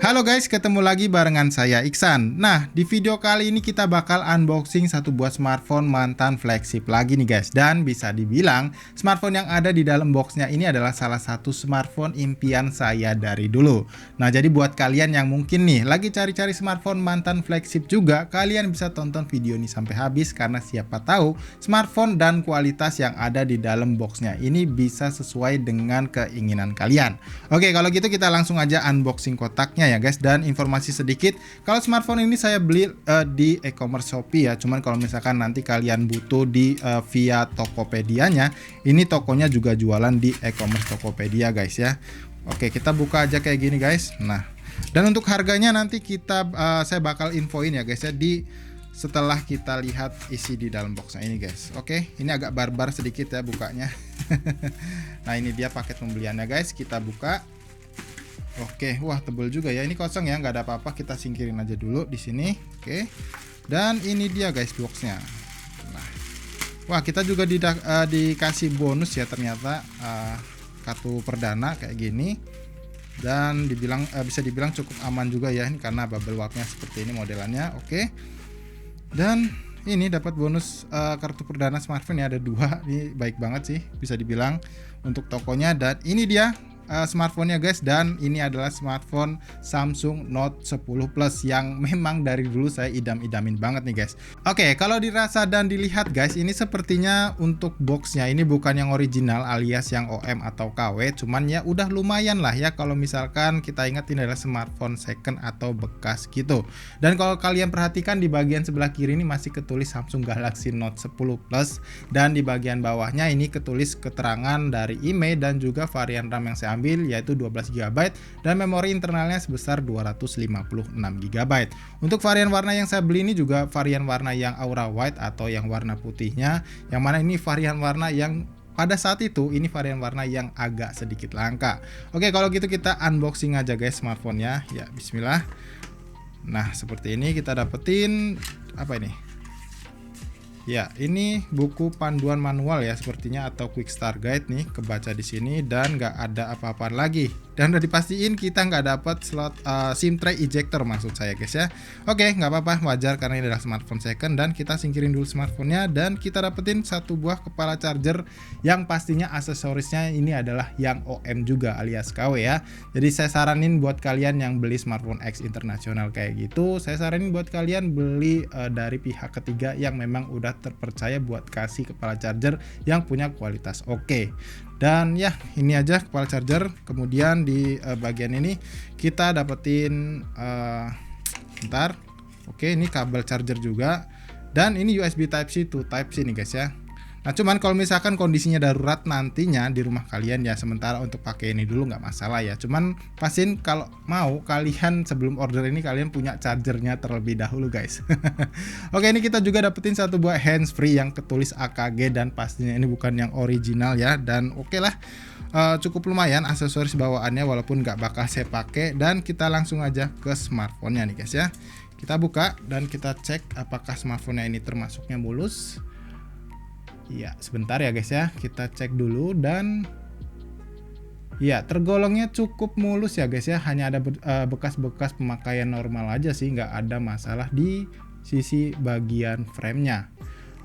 Halo guys, ketemu lagi barengan saya Iksan. Nah, di video kali ini kita bakal unboxing satu buah smartphone mantan flagship lagi nih guys. Dan bisa dibilang smartphone yang ada di dalam boxnya ini adalah salah satu smartphone impian saya dari dulu. Nah, jadi buat kalian yang mungkin nih lagi cari-cari smartphone mantan flagship juga, kalian bisa tonton video ini sampai habis karena siapa tahu smartphone dan kualitas yang ada di dalam boxnya ini bisa sesuai dengan keinginan kalian. Oke, kalau gitu kita langsung aja unboxing kotaknya ya guys. Dan informasi sedikit, kalau smartphone ini saya beli di e-commerce Shopee ya. Cuman kalau misalkan nanti kalian butuh di via Tokopedia-nya, ini tokonya juga jualan di e-commerce Tokopedia guys ya. Oke, kita buka aja kayak gini guys. Nah, dan untuk harganya nanti saya bakal infoin ya guys ya setelah kita lihat isi di dalam boxnya ini guys. Oke, ini agak barbar sedikit ya bukanya. Nah, ini dia paket pembeliannya guys. Kita buka. Oke, wah tebel juga ya. Ini kosong ya, nggak ada apa-apa. Kita singkirin aja dulu di sini. Oke, dan ini dia guys boxnya. Nah, wah kita juga dikasih bonus ya ternyata kartu perdana kayak gini. Dan bisa dibilang cukup aman juga ya, ini karena bubble wrapnya seperti ini modelannya. Oke, dan ini dapat bonus kartu perdana smartphone ya, ada 2. Ini baik banget sih bisa dibilang untuk tokonya. Dan ini dia smartphone-nya guys, dan ini adalah smartphone Samsung Note 10 Plus yang memang dari dulu saya idam-idamin banget nih guys. Oke, kalau dirasa dan dilihat guys, ini sepertinya untuk boxnya ini bukan yang original alias yang OM atau KW, cuman ya udah lumayan lah ya kalau misalkan kita ingat ini adalah smartphone second atau bekas gitu. Dan kalau kalian perhatikan di bagian sebelah kiri ini masih ketulis Samsung Galaxy Note 10 Plus, dan di bagian bawahnya ini ketulis keterangan dari IMEI dan juga varian RAM yang saya ambil yaitu 12 GB dan memori internalnya sebesar 256 GB. Untuk varian warna yang saya beli ini juga varian warna yang Aura White atau yang warna putihnya, yang mana ini varian warna yang pada saat itu ini varian warna yang agak sedikit langka. Oke, kalau gitu kita unboxing aja guys smartphone-nya. Ya, bismillah. Nah, seperti ini kita dapetin apa ini? Ya, ini buku panduan manual ya sepertinya atau quick start guide nih, kebaca di sini dan nggak ada apa-apa lagi. Dan udah dipastiin kita nggak dapat slot SIM tray ejector maksud saya guys ya. Oke, nggak apa-apa, wajar karena ini adalah smartphone second. Dan kita singkirin dulu smartphone-nya dan kita dapetin satu buah kepala charger yang pastinya aksesorisnya ini adalah yang OM juga alias KW ya. Jadi saya saranin buat kalian yang beli smartphone X internasional kayak gitu, saya saranin buat kalian beli dari pihak ketiga yang memang udah terpercaya buat kasih kepala charger yang punya kualitas oke. Dan ya, ini aja kepala charger. Kemudian di bagian ini kita dapetin bentar. Oke, ini kabel charger juga. Dan ini USB Type-C to Type-C nih guys ya. Nah, cuman kalau misalkan kondisinya darurat nantinya di rumah kalian ya sementara untuk pakai ini dulu nggak masalah ya. Cuman pastiin kalau mau kalian sebelum order ini kalian punya chargernya terlebih dahulu guys. Oke, ini kita juga dapetin satu buah handsfree yang ketulis AKG dan pastinya ini bukan yang original ya. Dan oke lah, cukup lumayan aksesoris bawaannya walaupun nggak bakal saya pakai. Dan kita langsung aja ke smartphone-nya nih guys ya. Kita buka dan kita cek apakah smartphone-nya ini termasuknya mulus. Ya, sebentar ya guys ya, kita cek dulu. Dan ya, tergolongnya cukup mulus ya guys ya, hanya ada bekas-bekas pemakaian normal aja sih, nggak ada masalah di sisi bagian framenya.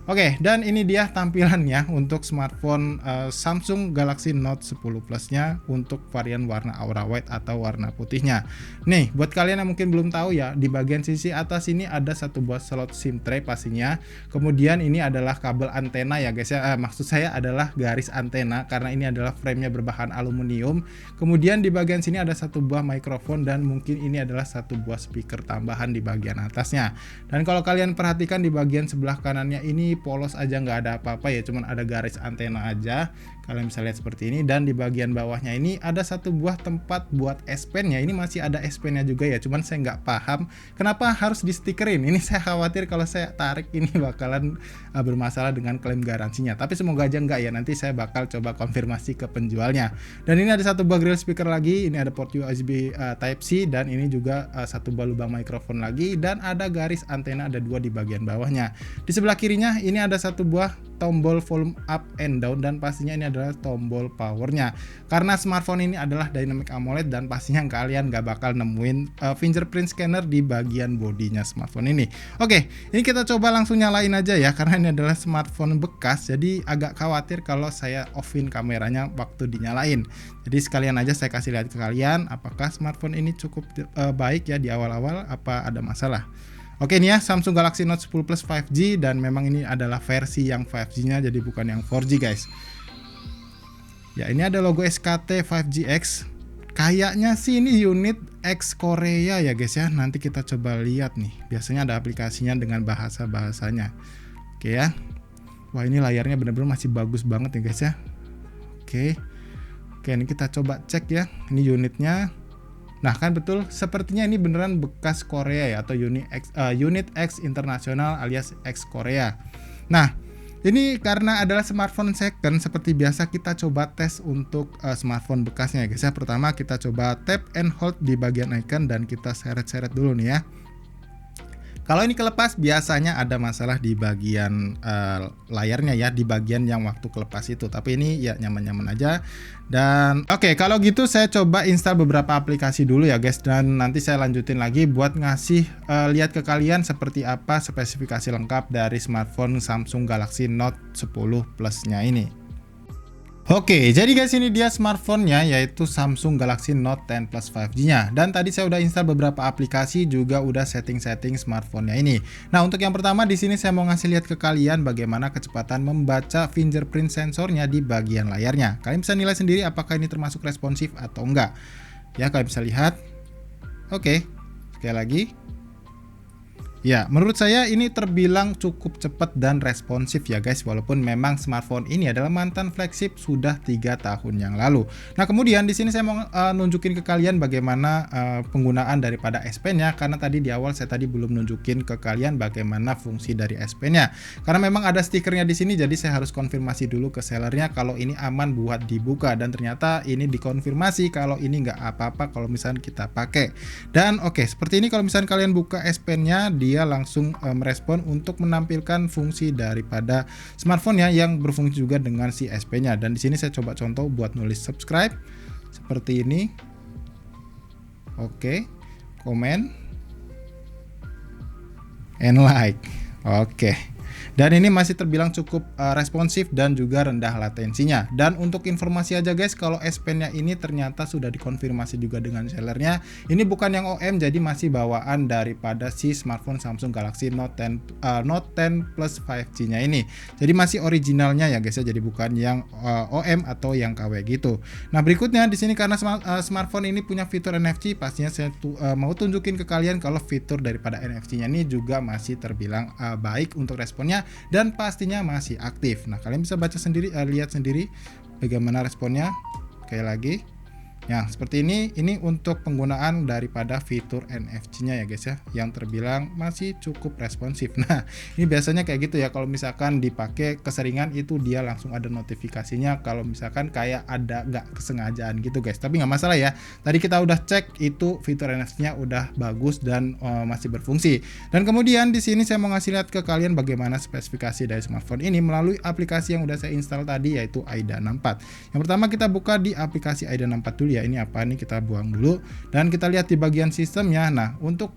Oke, dan ini dia tampilannya untuk smartphone Samsung Galaxy Note 10 Plus-nya untuk varian warna Aura White atau warna putihnya. Nih, buat kalian yang mungkin belum tahu ya, di bagian sisi atas ini ada satu buah slot SIM tray pastinya. Kemudian ini adalah kabel antena ya guys ya. Maksud saya adalah garis antena karena ini adalah framenya berbahan aluminium. Kemudian di bagian sini ada satu buah mikrofon dan mungkin ini adalah satu buah speaker tambahan di bagian atasnya. Dan kalau kalian perhatikan di bagian sebelah kanannya ini polos aja, nggak ada apa-apa ya, cuman ada garis antena aja. Kalian bisa lihat seperti ini, dan di bagian bawahnya ini ada satu buah tempat buat S Pen-nya. Ini masih ada S Pen-nya juga ya, cuman saya nggak paham kenapa harus di stikerin. Ini saya khawatir kalau saya tarik ini bakalan bermasalah dengan klaim garansinya. Tapi semoga aja nggak ya, nanti saya bakal coba konfirmasi ke penjualnya. Dan ini ada satu buah grill speaker lagi, ini ada port USB Type-C, dan ini juga satu buah lubang mikrofon lagi, dan ada garis antena, ada 2 di bagian bawahnya. Di sebelah kirinya ini ada satu buah tombol volume up and down, dan pastinya ini adalah tombol powernya. Karena smartphone ini adalah Dynamic AMOLED, dan pastinya kalian gak bakal nemuin fingerprint scanner di bagian bodinya smartphone ini. Oke, ini kita coba langsung nyalain aja ya, karena ini adalah smartphone bekas, jadi agak khawatir kalau saya offin kameranya waktu dinyalain. Jadi sekalian aja saya kasih lihat ke kalian apakah smartphone ini cukup baik ya di awal-awal, apa ada masalah. Oke, ini ya Samsung Galaxy Note 10 Plus 5G, dan memang ini adalah versi yang 5G-nya, jadi bukan yang 4G guys. Ya, ini ada logo SKT 5GX. Kayaknya sih ini unit X Korea ya guys ya. Nanti kita coba lihat nih. Biasanya ada aplikasinya dengan bahasa-bahasanya. Oke ya. Wah, ini layarnya benar-benar masih bagus banget ya guys ya. Oke. Oke, ini kita coba cek ya. Ini unitnya. Nah, kan betul, sepertinya ini beneran bekas Korea ya, atau unit X internasional alias X Korea. Nah, ini karena adalah smartphone second, seperti biasa kita coba tes untuk smartphone bekasnya ya guys ya. Pertama kita coba tap and hold di bagian icon, dan kita seret-seret dulu nih ya. Kalau ini kelepas biasanya ada masalah di bagian layarnya ya, di bagian yang waktu kelepas itu. Tapi ini ya nyaman-nyaman aja. Dan oke, kalau gitu saya coba install beberapa aplikasi dulu ya guys, dan nanti saya lanjutin lagi buat ngasih lihat ke kalian seperti apa spesifikasi lengkap dari smartphone Samsung Galaxy Note 10 Plus-nya ini. Oke, jadi guys ini dia smartphone-nya, yaitu Samsung Galaxy Note 10 Plus 5G-nya. Dan tadi saya udah install beberapa aplikasi, juga udah setting-setting smartphone-nya ini. Nah, untuk yang pertama di sini saya mau ngasih lihat ke kalian bagaimana kecepatan membaca fingerprint sensornya di bagian layarnya. Kalian bisa nilai sendiri apakah ini termasuk responsif atau enggak. Ya, kalian bisa lihat. Oke, sekali lagi. Ya, menurut saya ini terbilang cukup cepat dan responsif ya guys, walaupun memang smartphone ini adalah mantan flagship sudah 3 tahun yang lalu. Nah, kemudian di sini saya mau nunjukin ke kalian bagaimana penggunaan daripada S Pen-nya, karena tadi di awal saya tadi belum nunjukin ke kalian bagaimana fungsi dari S Pen-nya. Karena memang ada stikernya di sini, jadi saya harus konfirmasi dulu ke sellernya kalau ini aman buat dibuka, dan ternyata ini dikonfirmasi kalau ini nggak apa-apa kalau misalnya kita pakai. Dan oke, seperti ini kalau misalnya kalian buka S Pen-nya, dia langsung merespon untuk menampilkan fungsi daripada smartphone-nya yang berfungsi juga dengan si S Pen-nya. Dan di sini saya coba contoh buat nulis subscribe seperti ini. Oke, comment and like. Oke. Dan ini masih terbilang cukup responsif dan juga rendah latensinya. Dan untuk informasi aja guys, kalau S Pen-nya ini ternyata sudah dikonfirmasi juga dengan sellernya. Ini bukan yang OM, jadi masih bawaan daripada si smartphone Samsung Galaxy Note 10 Plus 5G-nya ini. Jadi masih originalnya ya guys ya, jadi bukan yang OM atau yang KW gitu. Nah, berikutnya di sini karena smartphone ini punya fitur NFC, pastinya saya mau tunjukin ke kalian kalau fitur daripada NFC-nya ini juga masih terbilang baik untuk responnya, dan pastinya masih aktif. Nah, kalian bisa baca sendiri, lihat sendiri bagaimana responnya. Sekali lagi. Nah, seperti ini untuk penggunaan daripada fitur NFC-nya ya guys ya, yang terbilang masih cukup responsif. Nah, ini biasanya kayak gitu ya, kalau misalkan dipakai keseringan itu dia langsung ada notifikasinya kalau misalkan kayak ada nggak kesengajaan gitu guys. Tapi nggak masalah ya, tadi kita udah cek itu fitur NFC-nya udah bagus dan masih berfungsi. Dan kemudian di sini saya mau ngasih lihat ke kalian bagaimana spesifikasi dari smartphone ini melalui aplikasi yang udah saya install tadi, yaitu AIDA 64. Yang pertama kita buka di aplikasi AIDA 64 dulu ya. Ini apa nih, kita buang dulu dan kita lihat di bagian sistemnya. Nah, untuk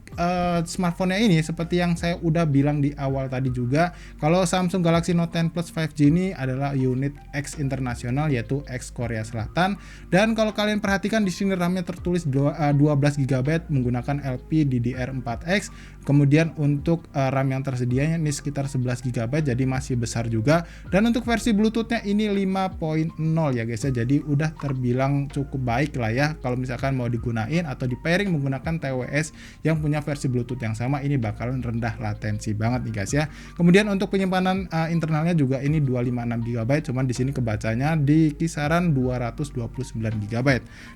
smartphone-nya ini seperti yang saya udah bilang di awal tadi juga, kalau Samsung Galaxy Note 10 Plus 5G ini adalah unit X internasional, yaitu X Korea Selatan. Dan kalau kalian perhatikan di sini RAM-nya tertulis 12 GB menggunakan LPDDR4X, Kemudian untuk RAM yang tersedianya ini sekitar 11 GB, jadi masih besar juga. Dan untuk versi Bluetooth-nya ini 5.0 ya guys ya, jadi udah terbilang cukup baik lah ya kalau misalkan mau digunain atau di pairing menggunakan TWS yang punya versi Bluetooth yang sama, ini bakalan rendah latensi banget nih guys ya. Kemudian untuk penyimpanan internalnya juga ini 256 GB, cuman di sini kebacanya di kisaran 229 GB.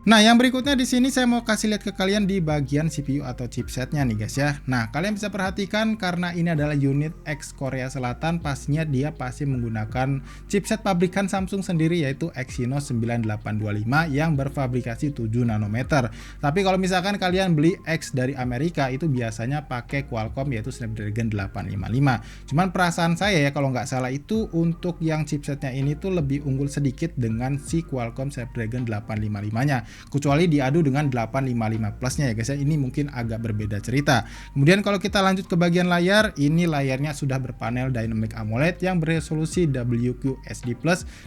Nah, yang berikutnya di sini saya mau kasih lihat ke kalian di bagian CPU atau chipsetnya nih guys ya. Nah, kalian bisa perhatikan karena ini adalah unit X Korea Selatan, pastinya dia pasti menggunakan chipset pabrikan Samsung sendiri yaitu Exynos 9825 yang berfabrikasi 7 nanometer. Tapi kalau misalkan kalian beli X dari Amerika itu biasanya pakai Qualcomm yaitu Snapdragon 855. Cuman perasaan saya ya kalau nggak salah itu untuk yang chipsetnya ini tuh lebih unggul sedikit dengan si Qualcomm Snapdragon 855-nya. Kecuali diadu dengan 855 Plus-nya ya guys ya, ini mungkin agak berbeda cerita. Kemudian kalau kita lanjut ke bagian layar, ini layarnya sudah berpanel Dynamic AMOLED yang beresolusi WQHD+,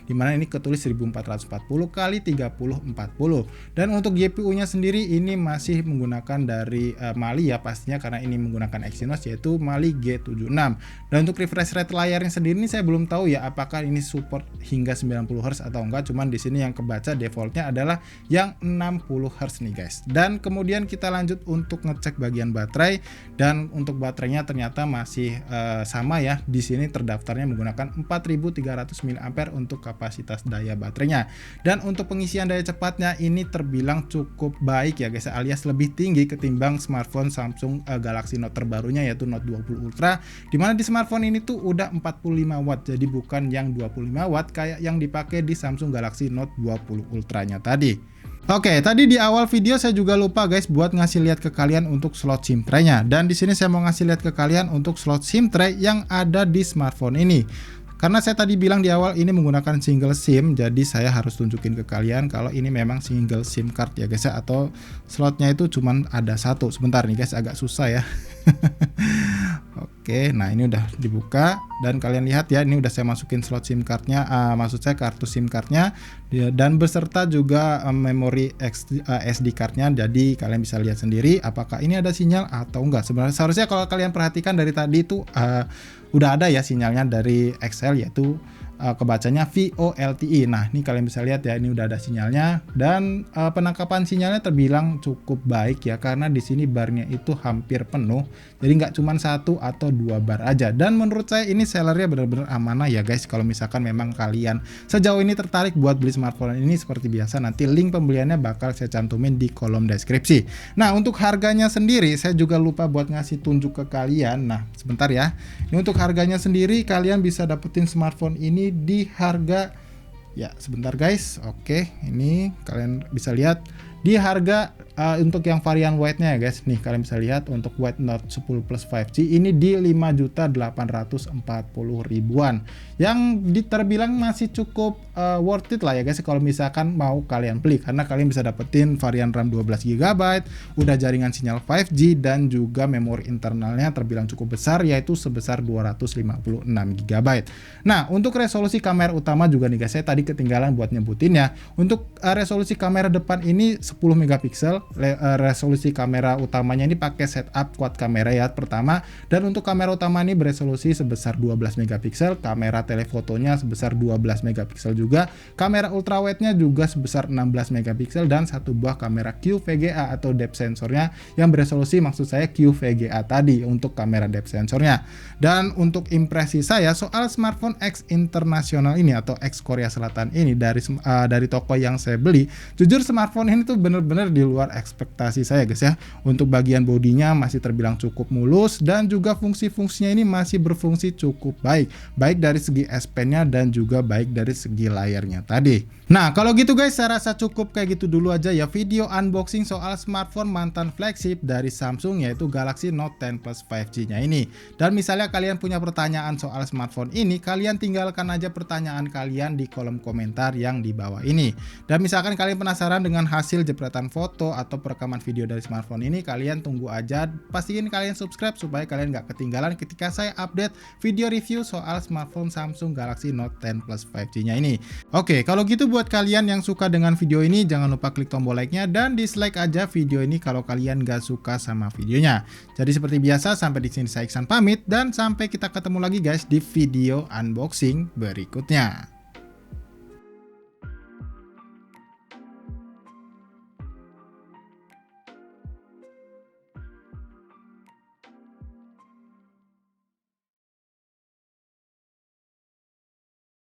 dimana ini ketulis 1440 x 3040. Dan untuk GPU-nya sendiri ini masih menggunakan dari Mali ya pastinya, karena ini menggunakan Exynos yaitu Mali G76. Dan untuk refresh rate layarnya sendiri ini saya belum tahu ya apakah ini support hingga 90 Hz atau enggak, cuman di sini yang kebaca defaultnya adalah yang 60 Hz nih guys. Dan kemudian kita lanjut untuk ngecek bagian baterai, dan untuk baterainya ternyata masih sama ya. Di sini terdaftarnya menggunakan 4300 mAh untuk kapasitas daya baterainya. Dan untuk pengisian daya cepatnya ini terbilang cukup baik ya guys, alias lebih tinggi ketimbang smartphone Samsung Galaxy Note terbarunya yaitu Note 20 Ultra, dimana di smartphone ini tuh udah 45 watt, jadi bukan yang 25 watt kayak yang dipakai di Samsung Galaxy Note 20 Ultra-nya tadi. Oke, tadi di awal video saya juga lupa guys buat ngasih lihat ke kalian untuk slot SIM tray-nya. Dan di sini saya mau ngasih lihat ke kalian untuk slot SIM tray yang ada di smartphone ini. Karena saya tadi bilang di awal ini menggunakan single SIM, jadi saya harus tunjukin ke kalian kalau ini memang single SIM card ya guys ya, atau slotnya itu cuman ada satu. Sebentar nih guys, agak susah ya. Oke, nah ini udah dibuka dan kalian lihat ya, ini udah saya masukin slot SIM cardnya, maksud saya kartu SIM cardnya, dan beserta juga memori SD cardnya. Jadi kalian bisa lihat sendiri apakah ini ada sinyal atau enggak. Sebenarnya seharusnya kalau kalian perhatikan dari tadi itu udah ada ya sinyalnya dari XL, yaitu kebacanya VoLTE. Nah, ini kalian bisa lihat ya, ini udah ada sinyalnya, dan penangkapan sinyalnya terbilang cukup baik ya, karena di sini barnya itu hampir penuh, jadi nggak cuma 1 atau 2 bar aja. Dan menurut saya ini sellernya benar-benar amanah ya guys. Kalau misalkan memang kalian sejauh ini tertarik buat beli smartphone ini, seperti biasa nanti link pembeliannya bakal saya cantumin di kolom deskripsi. Nah, untuk harganya sendiri saya juga lupa buat ngasih tunjuk ke kalian. Nah, sebentar ya. Ini untuk harganya sendiri kalian bisa dapetin smartphone ini di harga, ya sebentar guys. Oke, ini kalian bisa lihat di harga untuk yang varian white-nya ya guys. Nih kalian bisa lihat untuk white Note 10 Plus 5G ini di 5.840.000-an, yang terbilang masih cukup worth it lah ya guys kalau misalkan mau kalian beli, karena kalian bisa dapetin varian RAM 12 GB, udah jaringan sinyal 5G, dan juga memori internalnya terbilang cukup besar yaitu sebesar 256 GB. Nah, untuk resolusi kamera utama juga nih guys, saya tadi ketinggalan buat nyebutinnya. Untuk resolusi kamera depan ini 10 megapiksel. Resolusi kamera utamanya ini pakai setup quad kamera ya pertama, dan untuk kamera utama ini beresolusi sebesar 12 megapiksel, kamera telefotonya sebesar 12 megapiksel juga, kamera ultrawide-nya juga sebesar 16 megapiksel, dan satu buah kamera QVGA atau depth sensornya yang beresolusi, maksud saya QVGA tadi untuk kamera depth sensornya. Dan untuk impresi saya soal smartphone X internasional ini atau X Korea Selatan ini dari toko yang saya beli, jujur smartphone ini tuh bener-bener di luar ekspektasi saya guys ya. Untuk bagian bodinya masih terbilang cukup mulus, dan juga fungsi-fungsinya ini masih berfungsi cukup baik dari segi S Pen-nya dan juga baik dari segi layarnya tadi. Nah, kalau gitu guys, saya rasa cukup kayak gitu dulu aja ya video unboxing soal smartphone mantan flagship dari Samsung yaitu Galaxy Note 10 Plus 5G-nya ini. Dan misalnya kalian punya pertanyaan soal smartphone ini, kalian tinggalkan aja pertanyaan kalian di kolom komentar yang di bawah ini. Dan misalkan kalian penasaran dengan hasil jepretan foto atau perekaman video dari smartphone ini, kalian tunggu aja. Pastiin kalian subscribe supaya kalian nggak ketinggalan ketika saya update video review soal smartphone Samsung Galaxy Note 10 Plus 5G-nya ini. Oke, kalau gitu buat kalian yang suka dengan video ini, jangan lupa klik tombol like-nya dan dislike aja video ini kalau kalian nggak suka sama videonya. Jadi seperti biasa, sampai di sini saya Iksan pamit dan sampai kita ketemu lagi guys di video unboxing berikutnya.